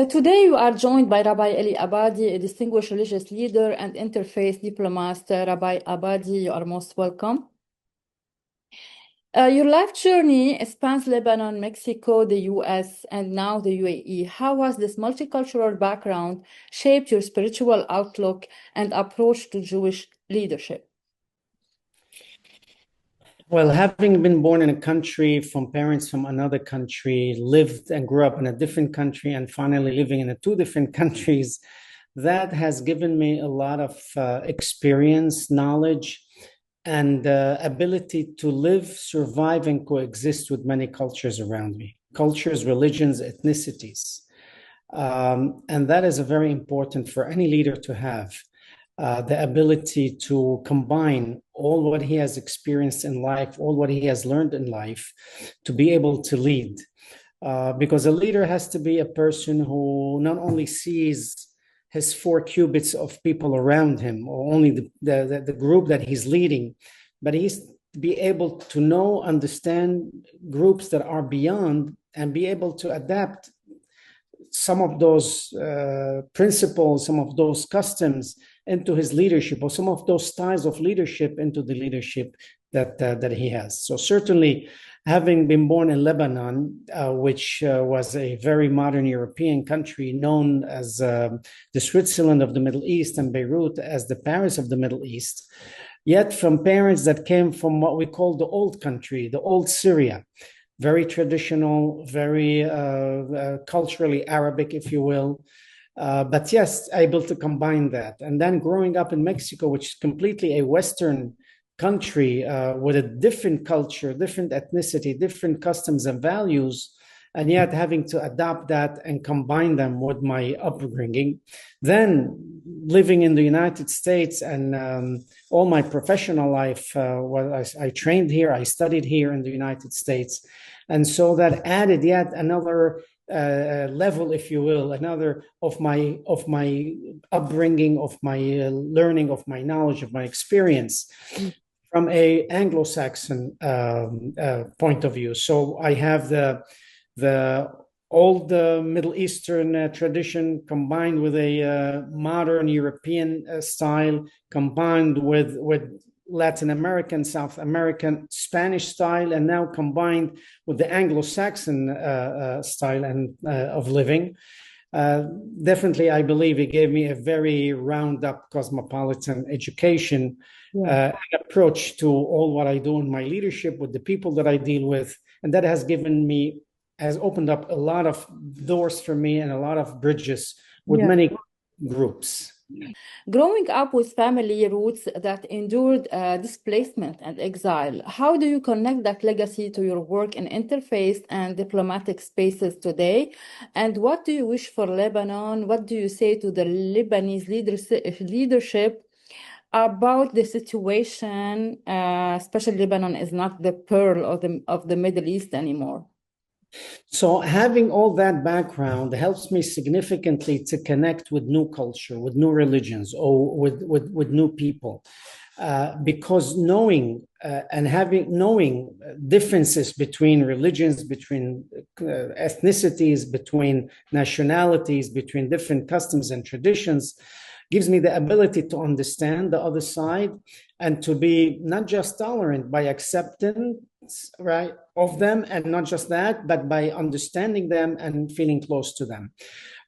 Today, you are joined by Rabbi Eli Abadi, a distinguished religious leader and interfaith diplomat. Rabbi Abadi, you are most welcome. Your life journey spans Lebanon, Mexico, the US, and now the UAE. How has this multicultural background shaped your spiritual outlook and approach to Jewish leadership? Well, having been born in a country from parents from another country, lived and grew up in a different country, and finally living in two different countries, that has given me a lot of experience, knowledge, and ability to live, survive, and coexist with many cultures around me, cultures, religions, ethnicities. And that is very important for any leader to have. The ability to combine all what he has experienced in life, all what he has learned in life, to be able to lead. Because a leader has to be a person who not only sees his 4 cubits of people around him, or only the group that he's leading, but he's to be able to know, understand groups that are beyond, and be able to adapt some of those principles, some of those customs into his leadership, or some of those styles of leadership into the leadership that he has. So certainly, having been born in Lebanon, which was a very modern European country known as the Switzerland of the Middle East, and Beirut as the Paris of the Middle East, yet from parents that came from what we call the old country, the old Syria, very traditional, very culturally Arabic, if you will. But yes, able to combine that. And then growing up in Mexico, which is completely a Western country with a different culture, different ethnicity, different customs and values, and yet having to adapt that and combine them with my upbringing. Then living in the United States, and all my professional life, I trained here, I studied here in the United States. And so that added yet another level, if you will, another of my upbringing, of my learning, of my knowledge, of my experience from a Anglo-Saxon point of view. So I have the old Middle Eastern tradition combined with a modern European style, combined with Latin American, South American, Spanish style, and now combined with the Anglo-Saxon style and of living. Definitely, I believe it gave me a very round-up cosmopolitan education and approach to all what I do in my leadership with the people that I deal with. And that has opened up a lot of doors for me and a lot of bridges with many groups. Growing up with family roots that endured displacement and exile, how do you connect that legacy to your work in interfaith and diplomatic spaces today? And what do you wish for Lebanon? What do you say to the Lebanese leadership about the situation, especially Lebanon is not the pearl of the Middle East anymore? So having all that background helps me significantly to connect with new culture, with new religions, or with new people, because knowing differences between religions, between ethnicities, between nationalities, between different customs and traditions, gives me the ability to understand the other side and to be not just tolerant by acceptance, right, of them, and not just that, but by understanding them and feeling close to them.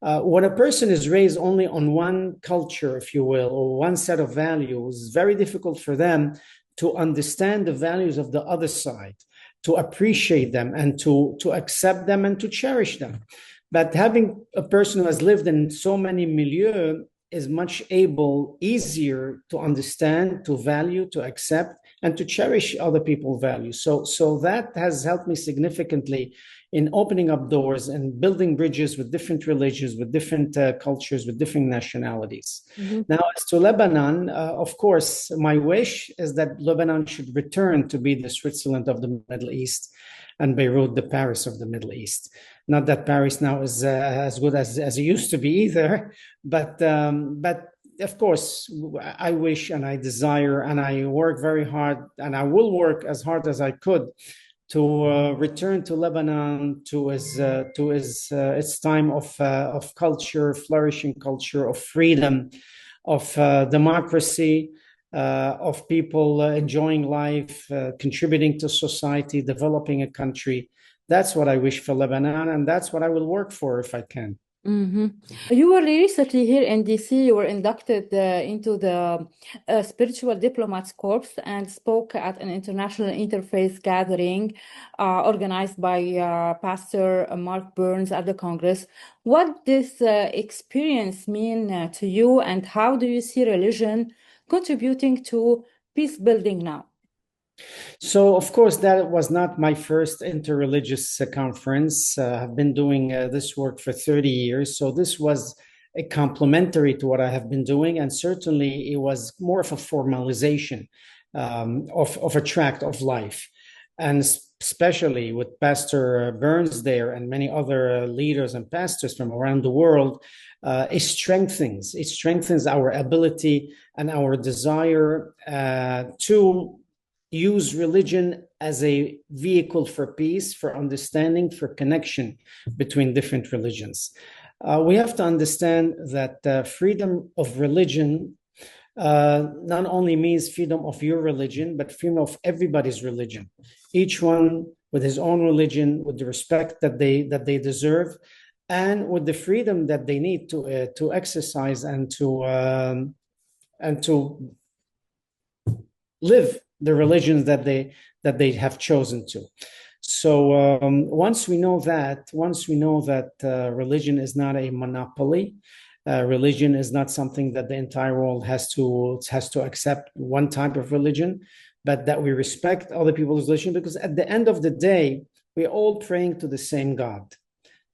When a person is raised only on one culture, if you will, or one set of values, it's very difficult for them to understand the values of the other side, to appreciate them, and to accept them and to cherish them. But having a person who has lived in so many milieux is much easier to understand, to value, to accept, and to cherish other people's values. So that has helped me significantly in opening up doors and building bridges with different religions, with different cultures, with different nationalities. Mm-hmm. Now, as to Lebanon, of course, my wish is that Lebanon should return to be the Switzerland of the Middle East and Beirut, the Paris of the Middle East. Not that Paris now is as good as it used to be either, but of course, I wish and I desire and I work very hard and I will work as hard as I could to return to Lebanon to its time of culture, flourishing culture, of freedom, of democracy, of people enjoying life, contributing to society, developing a country. That's what I wish for Lebanon, and that's what I will work for if I can. Mm-hmm. You were recently here in DC. You were inducted into the Spiritual Diplomats Corps and spoke at an international interfaith gathering organized by Pastor Mark Burns at the Congress. What does this experience mean to you, and how do you see religion contributing to peace building now? So, of course, that was not my first interreligious conference. I've been doing this work for 30 years. So this was a complementary to what I have been doing. And certainly it was more of a formalization of a tract of life. And especially with Pastor Burns there and many other leaders and pastors from around the world, it strengthens our ability and our desire to use religion as a vehicle for peace, for understanding, for connection between different religions. We have to understand that freedom of religion not only means freedom of your religion, but freedom of everybody's religion. Each one with his own religion, with the respect that they deserve, and with the freedom that they need to exercise and to live the religions that they have chosen to. So once we know that religion is not a monopoly, religion is not something that the entire world has to accept one type of religion, but that we respect other people's religion, because at the end of the day, we're all praying to the same God.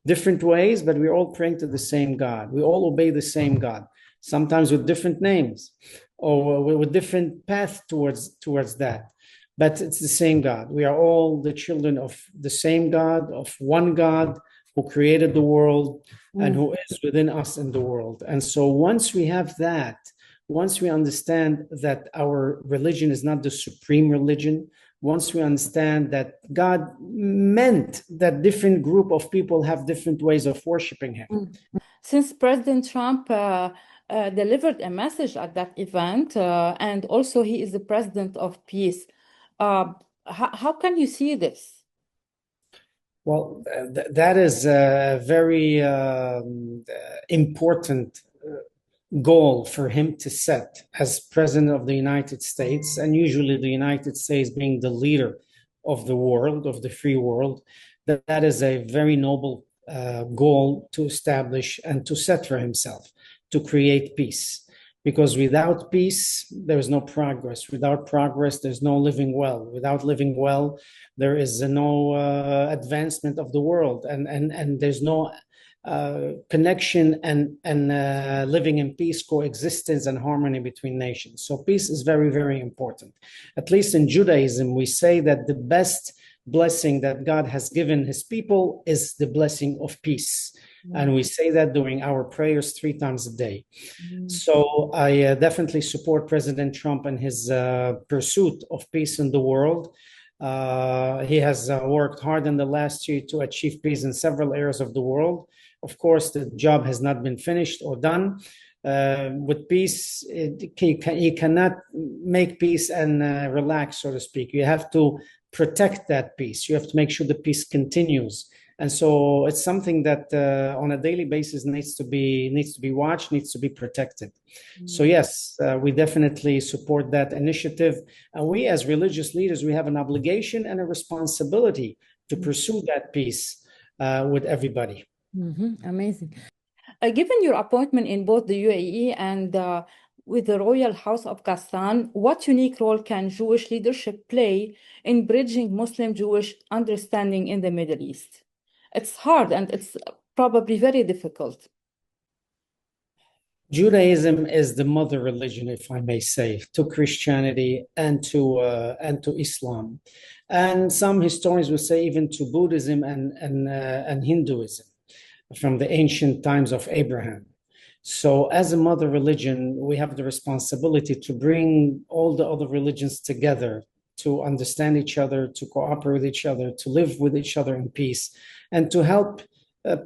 Different ways, but we're all praying to the same God. We all obey the same God, sometimes with different names or with different path towards that. But it's the same God. We are all the children of the same God, of one God who created the world and who is within us in the world. And so once we have that, once we understand that our religion is not the supreme religion, once we understand that God meant that different group of people have different ways of worshiping him. Since President Trump delivered a message at that event, and also he is the president of peace, how can you see this? Well, that is a very important goal for him to set as president of the United States, and usually the United States being the leader of the world, of the free world. That is a very noble goal to establish and to set for himself, to create peace. Because without peace, there is no progress. Without progress, there's no living well. Without living well, there is no advancement of the world, and there's no connection and living in peace, coexistence, and harmony between nations. So peace is very, very important. At least in Judaism, we say that the best blessing that God has given his people is the blessing of peace. And we say that during our prayers 3 times a day. So I definitely support President Trump and his pursuit of peace in the world. He has worked hard in the last year to achieve peace in several areas of the world. Of course, the job has not been finished or done. With peace, you cannot make peace and relax, so to speak. You have to protect that peace. You have to make sure the peace continues. And so it's something that on a daily basis needs to be watched, needs to be protected. So yes, we definitely support that initiative. And we as religious leaders, we have an obligation and a responsibility to pursue that peace with everybody. Amazing. Given your appointment in both the UAE and with the Royal House of Qastan, what unique role can Jewish leadership play in bridging Muslim-Jewish understanding in the Middle East? It's hard and it's probably very difficult. Judaism is the mother religion, if I may say, to Christianity and to Islam, and some historians will say even to Buddhism and Hinduism from the ancient times of Abraham. So as a mother religion, we have the responsibility to bring all the other religions together, to understand each other, to cooperate with each other, to live with each other in peace, and to help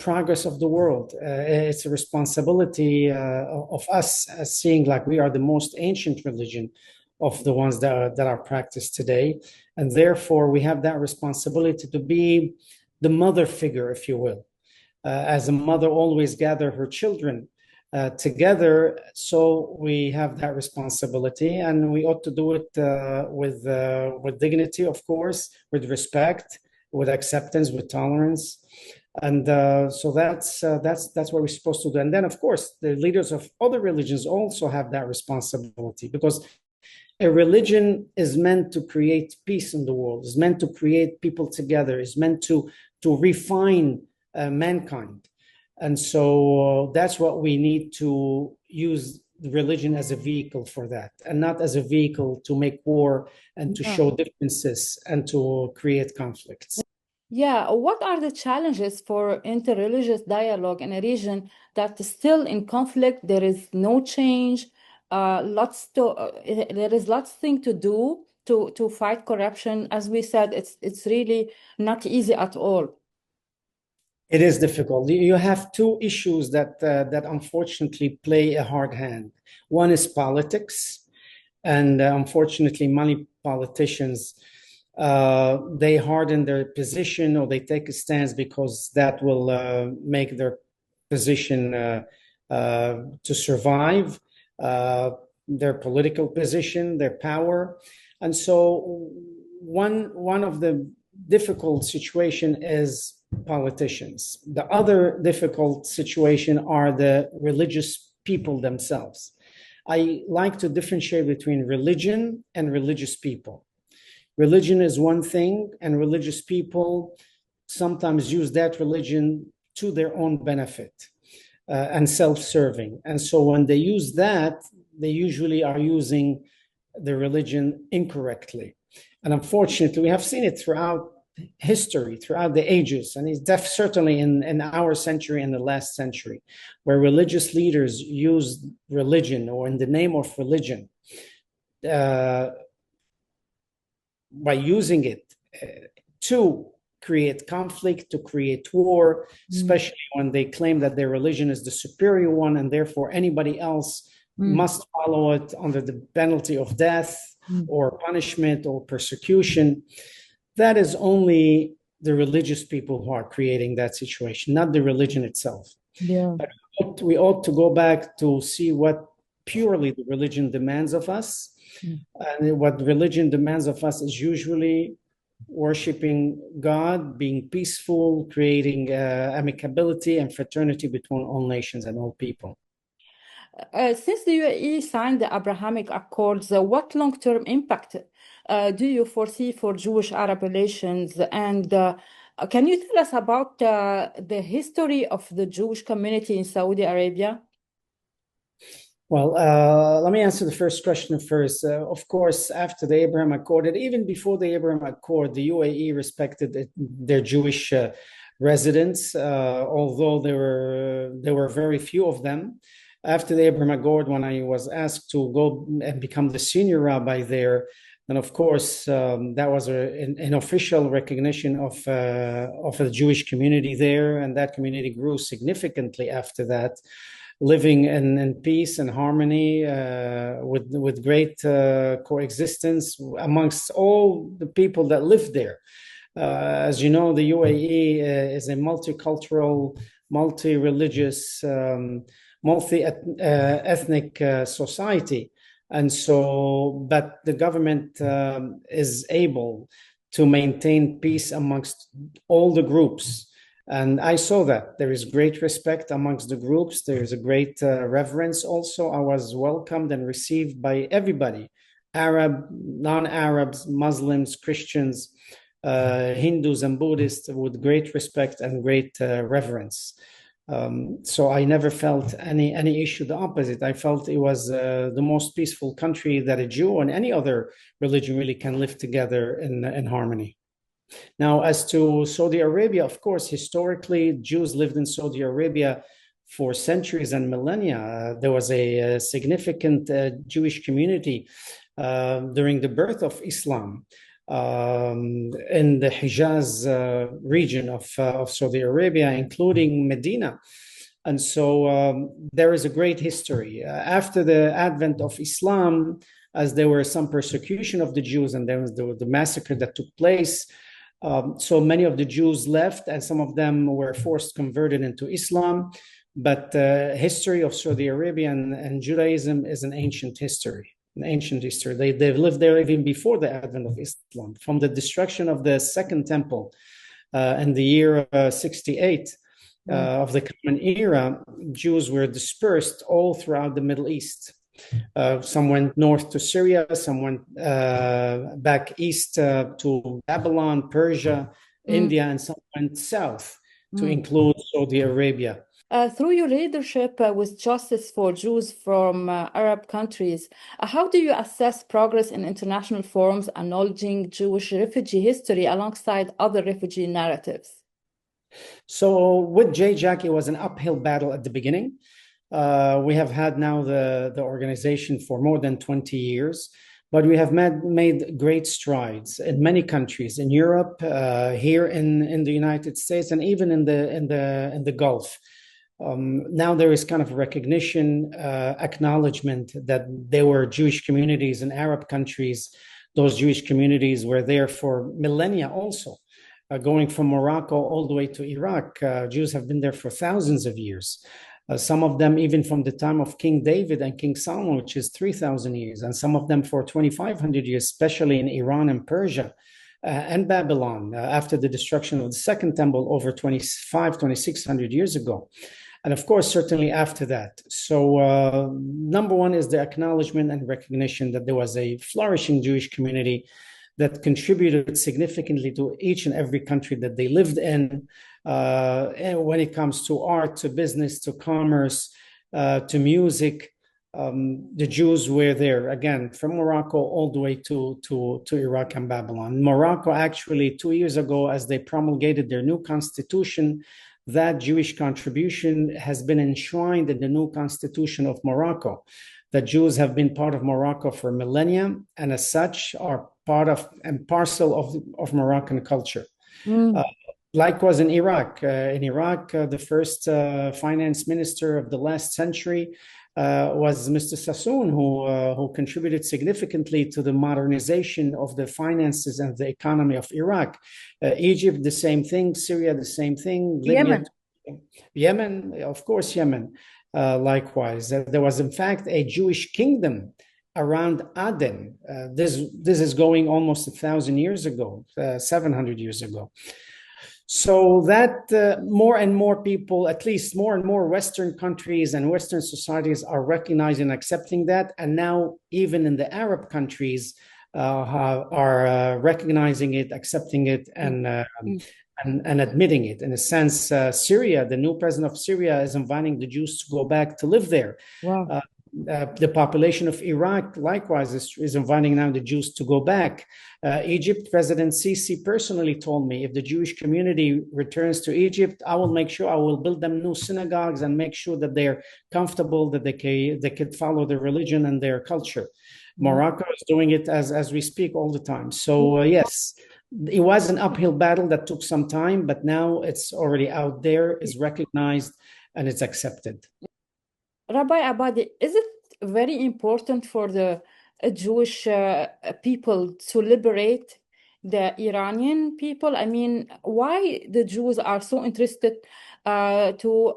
progress of the world. It's a responsibility of us as seeing like we are the most ancient religion of the ones that are practiced today. And therefore, we have that responsibility to be the mother figure, if you will. As a mother always gather her children together, so we have that responsibility, and we ought to do it with dignity, of course, with respect, with acceptance, with tolerance. And so that's what we're supposed to do. And then, of course, the leaders of other religions also have that responsibility, because a religion is meant to create peace in the world, is meant to create people together, is meant to refine mankind. And so that's what we need to use religion as a vehicle for that, and not as a vehicle to make war and to show differences and to create conflicts. Yeah, what are the challenges for interreligious dialogue in a region that is still in conflict? There is no change. There is lots thing to do to fight corruption. As we said, it's really not easy at all. It is difficult. You have two issues that unfortunately play a hard hand. One is politics, and unfortunately, many politicians they harden their position, or they take a stance because that will make their position to survive, their political position, their power. And so one of the difficult situation is politicians. The other difficult situation are the religious people themselves. I like to differentiate between religion and religious people. Religion is one thing, and religious people sometimes use that religion to their own benefit and self-serving. And so when they use that, they usually are using the religion incorrectly. And unfortunately, we have seen it throughout history, throughout the ages, and it's certainly in our century and the last century, where religious leaders use religion, or in the name of religion, by using it to create conflict, to create war, especially when they claim that their religion is the superior one, and therefore anybody else must follow it under the penalty of death or punishment or persecution. That is only the religious people who are creating that situation, not the religion itself. Yeah. But we ought to go back to see what purely the religion demands of us. And what religion demands of us is usually worshiping God, being peaceful, creating amicability and fraternity between all nations and all people. Since the UAE signed the Abrahamic Accords, what long-term impact do you foresee for Jewish-Arab relations? And can you tell us about the history of the Jewish community in Saudi Arabia? Well, let me answer the first question first. Of course, after the Abraham Accord, and even before the Abraham Accord, the UAE respected their Jewish residents, although there were very few of them. After the Abraham Accord, when I was asked to go and become the senior rabbi there, and of course, that was an official recognition of the Jewish community there, and that community grew significantly after that, living in peace and harmony with great coexistence amongst all the people that live there. As you know, the UAE is a multicultural, multi-religious, multi-ethnic society. And so, but the government is able to maintain peace amongst all the groups. And I saw that there is great respect amongst the groups. There is a great reverence also. I was welcomed and received by everybody, Arab, non-Arabs, Muslims, Christians, Hindus and Buddhists, with great respect and great reverence. So I never felt any issue. The opposite. I felt it was the most peaceful country that a Jew and any other religion really can live together in harmony. Now, as to Saudi Arabia, of course, historically, Jews lived in Saudi Arabia for centuries and millennia. There was a significant Jewish community during the birth of Islam in the Hijaz region of Saudi Arabia, including Medina. And so there is a great history. After the advent of Islam, as there were some persecution of the Jews, and there was the massacre that took place, so many of the Jews left, and some of them were forced converted into Islam. But the history of Saudi Arabia and Judaism is an ancient history. They've lived there even before the advent of Islam. From the destruction of the Second Temple in the year 68 of the Common Era, Jews were dispersed all throughout the Middle East. Some went north to Syria, some went back east to Babylon, Persia, India, and some went south to include Saudi Arabia. Through your leadership with Justice for Jews from Arab countries, how do you assess progress in international forums acknowledging Jewish refugee history alongside other refugee narratives? So with JJAC, it was an uphill battle at the beginning. We have had now the organization for more than 20 years, but we have made great strides in many countries, in Europe, here in the United States, and even in the Gulf. Now there is kind of recognition, acknowledgement that there were Jewish communities in Arab countries. Those Jewish communities were there for millennia also. Going from Morocco all the way to Iraq, Jews have been there for thousands of years. Some of them even from the time of King David and King Solomon, which is 3,000 years, and some of them for 2,500 years, especially in Iran and Persia and Babylon after the destruction of the Second Temple over 2,600 years ago. And of course, certainly after that. So number one is the acknowledgement and recognition that there was a flourishing Jewish community that contributed significantly to each and every country that they lived in, and when it comes to art, to business, to commerce, to music. The Jews were there, again, from Morocco all the way to Iraq and Babylon. Morocco, actually, 2 years ago, as they promulgated their new constitution, that Jewish contribution has been enshrined in the new constitution of Morocco. The Jews have been part of Morocco for millennia, and as such are part of and parcel of Moroccan culture. Likewise in Iraq. In Iraq, the first finance minister of the last century was Mr. Sassoon, who contributed significantly to the modernization of the finances and the economy of Iraq. Egypt, the same thing. Syria, the same thing. Yemen, of course, Yemen. Likewise, there was in fact a Jewish kingdom around Aden. This is going almost 1,000 years ago, 700 years ago. So that more and more people, at least more and more Western countries and Western societies are recognizing and accepting that. And now even in the Arab countries are recognizing it, accepting it, and admitting it. In a sense, Syria, the new president of Syria, is inviting the Jews to go back to live there. Wow. The population of Iraq, likewise, is inviting now the Jews to go back. Egypt, President Sisi personally told me, if the Jewish community returns to Egypt, I will make sure I will build them new synagogues and make sure that they're comfortable, that they could follow their religion and their culture. Morocco is doing it as we speak all the time. So yes, it was an uphill battle that took some time, but now it's already out there, is recognized, and it's accepted. Rabbi Abadi, is it very important for the Jewish people to liberate the Iranian people? I mean, why the Jews are so interested to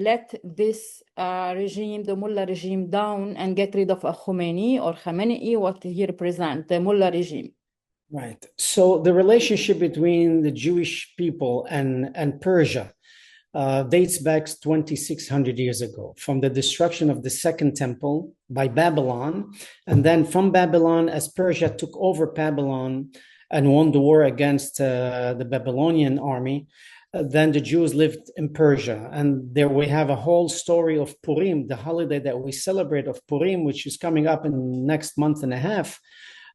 let this regime, the Mullah regime, down and get rid of Khomeini or Khamenei, what he represents, the Mullah regime? Right. So the relationship between the Jewish people and Persia dates back 2,600 years ago, from the destruction of the Second Temple by Babylon. And then from Babylon, as Persia took over Babylon and won the war against the Babylonian army, then the Jews lived in Persia. And there we have a whole story of Purim, the holiday that we celebrate of Purim, which is coming up in the next month and a half.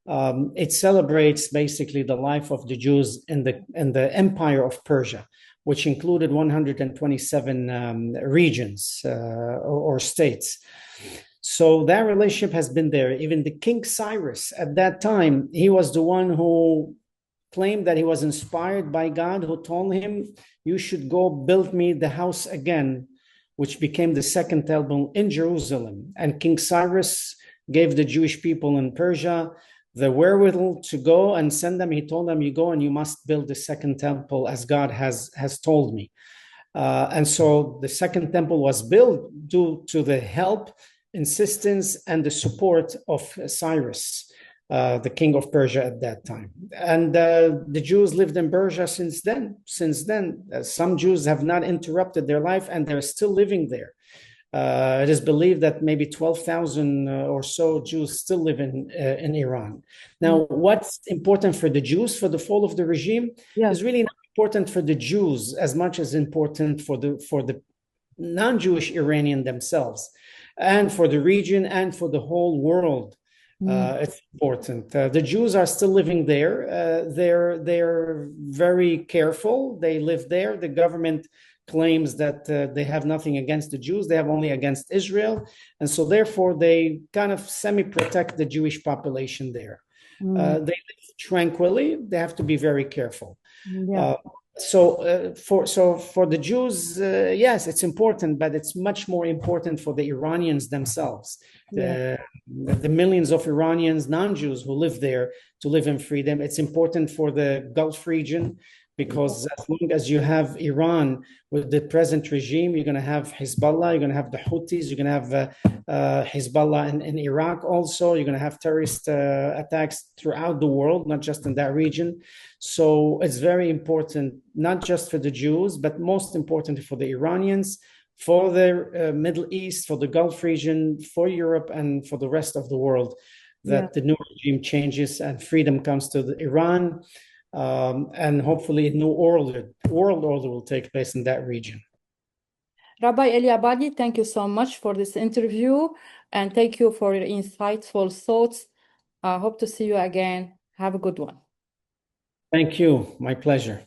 It celebrates basically the life of the Jews in the empire of Persia. which included 127 regions or states. So that relationship has been there. Even the King Cyrus at that time, he was the one who claimed that he was inspired by God, who told him, you should go build me the house again, which became the second temple in Jerusalem. And King Cyrus gave the Jewish people in Persia the wherewithal to go and send them. He told them, you go and you must build the second temple as God has told me. And so the second temple was built due to the help, insistence, and the support of Cyrus, the king of Persia at that time. And the Jews lived in Persia since then. Some Jews have not interrupted their life, and they're still living there. It is believed that maybe 12,000 or so Jews still live in Iran. Now, what's important for the Jews for the fall of the regime is really not important for the Jews as much as important for the non-Jewish Iranian themselves, and for the region, and for the whole world. It's important. The Jews are still living there. They're very careful. They live there. The government claims that they have nothing against the Jews. They have only against Israel. And so therefore, they kind of semi-protect the Jewish population there. They live tranquilly. They have to be very careful. So for the Jews, yes, it's important, but it's much more important for the Iranians themselves, the millions of Iranians, non-Jews who live there, to live in freedom. It's important for the Gulf region, because as long as you have Iran with the present regime, you're going to have Hezbollah, you're going to have the Houthis, you're going to have Hezbollah in Iraq also. You're going to have terrorist attacks throughout the world, not just in that region. So it's very important, not just for the Jews, but most importantly for the Iranians, for the Middle East, for the Gulf region, for Europe, and for the rest of the world, that the new regime changes and freedom comes to Iran. And hopefully a new world order will take place in that region. Rabbi Eli Abadi, thank you so much for this interview, and thank you for your insightful thoughts. I hope to see you again. Have a good one. Thank you. My pleasure.